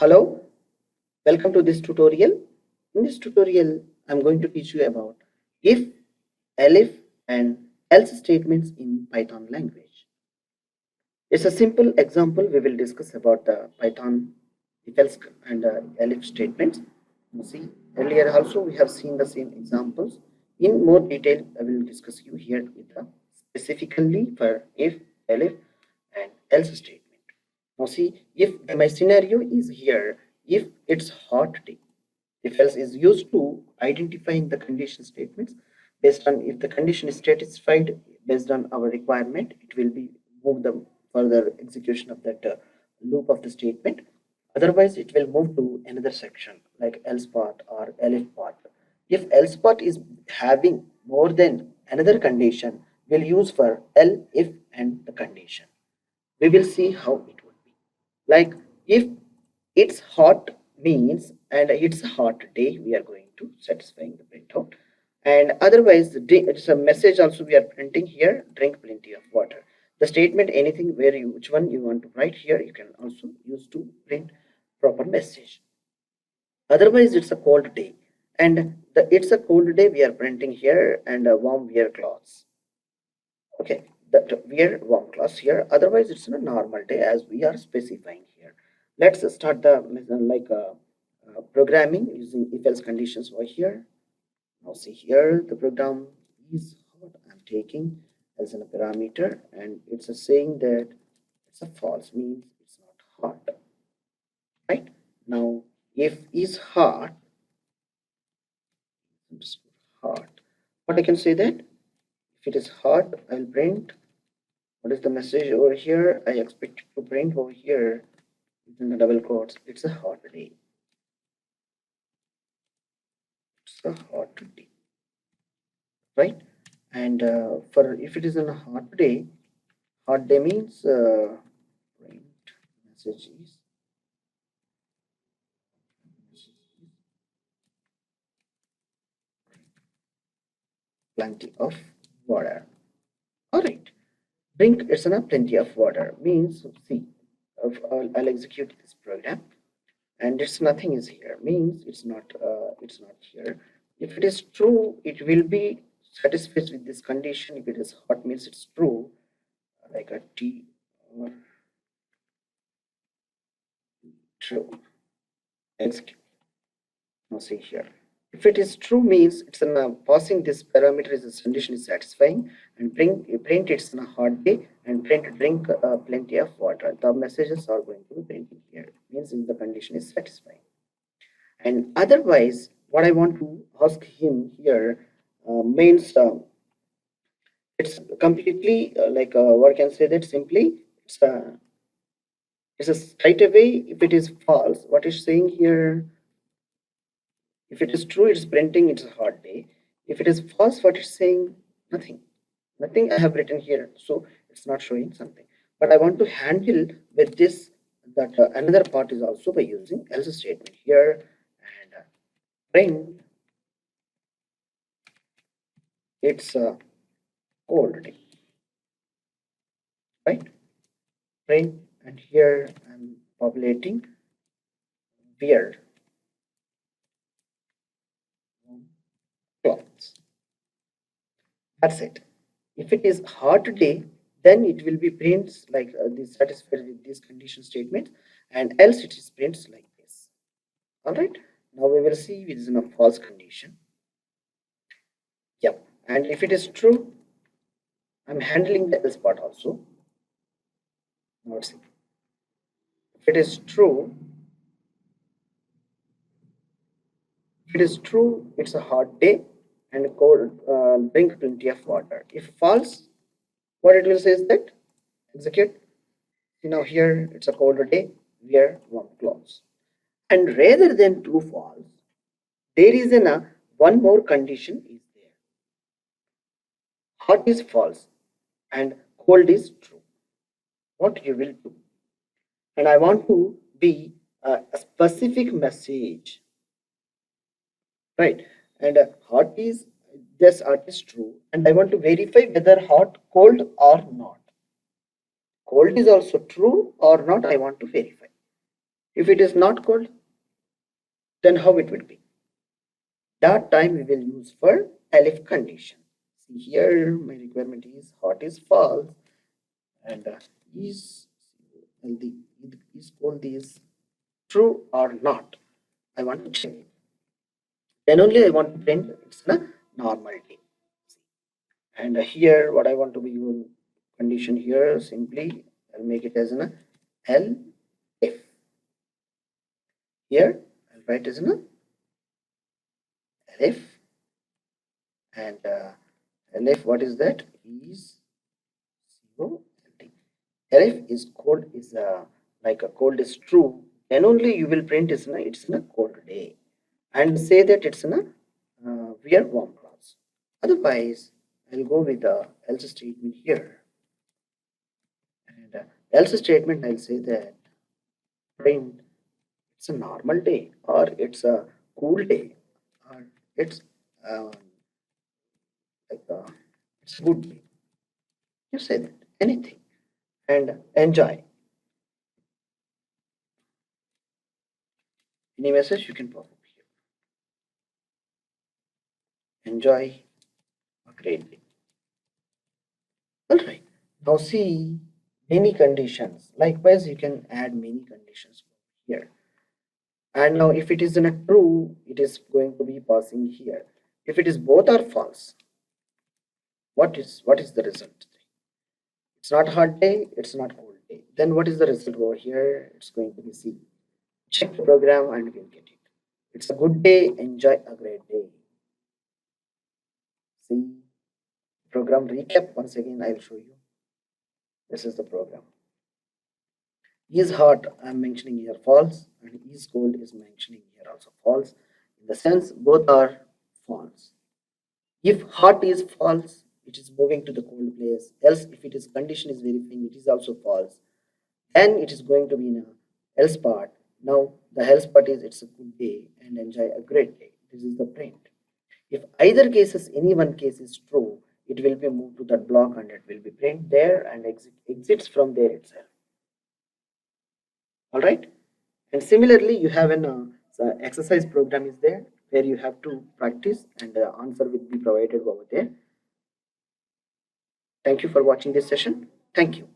Hello, welcome to this tutorial. In this tutorial, I'm going to teach you about if, elif, and else statements in Python language. It's a simple example. We will discuss about the Python if else and elif statements. You see, earlier also we have seen the same examples. In more detail, I will discuss you here with the specifically for if, elif, and else statement. Now see, if my scenario is here, if it's hot day, if else is used to identifying the condition statements based on if the condition is satisfied based on our requirement, it will be move the further execution of that loop of the statement. Otherwise, it will move to another section like else part or elif part. If else part is having more than another condition, we'll use for el, if, and the condition. We will see how it would be. Like if it's hot means and it's a hot day, we are going to satisfying the printout. And otherwise, it's a message also we are printing here, drink plenty of water. The statement anything where you which one you want to write here, you can also use to print proper message. Otherwise, it's a cold day. And it's a cold day we are printing here and a warm wear clothes. Okay, that wear warm clothes here. Otherwise, it's a normal day as we are specifying here. Let's start the programming using if else conditions over here. Now see here the program is what I'm taking as a parameter, and it's a saying that it's a false means it's not hot. Right now, if is hot, what I can say that if it is hot, I'll print what is the message over here. I expect to print over here within the double quotes. It's a hot day. It's a hot day, right? And for if it is a hot day means print message is plenty of water. All right, drink it's a plenty of water means see. I'll execute this program, and it's nothing is here means it's not here. If it is true, it will be satisfied with this condition. If it is hot means it's true, like a T or true. Execute. Now see here. If it is true means it's passing this parameter is this condition is satisfying, and print it's in a hot day and print drink plenty of water. The messages are going to be printed here means the condition is satisfying. And otherwise, what I want to ask him here means it's completely what can say that simply it's a straight away. If it is false, what is saying here? If it is true, it's printing it's a hot day. If it is false, what it's saying? Nothing. Nothing I have written here, so it's not showing something. But I want to handle with this that another part is also by using else statement here and print it's a cold day, right? Print and here I'm populating wear clothes. That's it. If it is hot day, then it will be prints like this satisfied with this condition statement, and else it is prints like this. All right. Now we will see it is in a false condition. Yep. And if it is true, I'm handling the else part also. Now let's see. If it is true, it's a hot day and cold. Drink plenty of water. If false, what it will say is that execute. You know here it's a colder day. Wear warm clothes. And rather than true false, there is one more condition is there. Hot is false and cold is true. What you will do? And I want to be a specific message, right? And hot is this art is true, and I want to verify whether hot, cold or not. Cold is also true or not. I want to verify. If it is not cold, then how it would be? That time we will use for elif condition. See here, my requirement is hot is false and is healthy is cold is true or not. I want to check. Then only I want to print it's a normal day. And here, what I want to be your condition here simply I'll make it as an L if. Here I'll write as an L if and L if what is that is 0 LT. L if is cold is like a cold is true. Then only you will print it's in a cold day and say that it's in a wear warm clothes. Otherwise, I'll go with the else statement here. And else statement, I'll say that print it's a normal day or it's a cool day or it's uh, like it's a good day. You say that anything and enjoy. Any message you can pop up here. Enjoy a great day. All right. Now see many conditions. Likewise, you can add many conditions here. And now if it is in a true, it is going to be passing here. If it is both are false, what is the result? It's not hot day, it's not cold day. Then what is the result over here? It's going to be C. Check the program and we'll get it. It's a good day, enjoy a great day. See program recap once again I'll show you. This is the program. Is hot, I'm mentioning here false, and is cold is mentioning here also false. In the sense both are false. If hot is false, it is moving to the cold place. Else, if it is condition is verifying, it is also false. Then it is going to be in a else part. Now the else part is it's a good day and enjoy a great day. This is the print. If either cases, any one case is true, it will be moved to that block and it will be print there and exits from there itself. All right. And similarly, you have an exercise program is there where you have to practice and the answer will be provided over there. Thank you for watching this session. Thank you.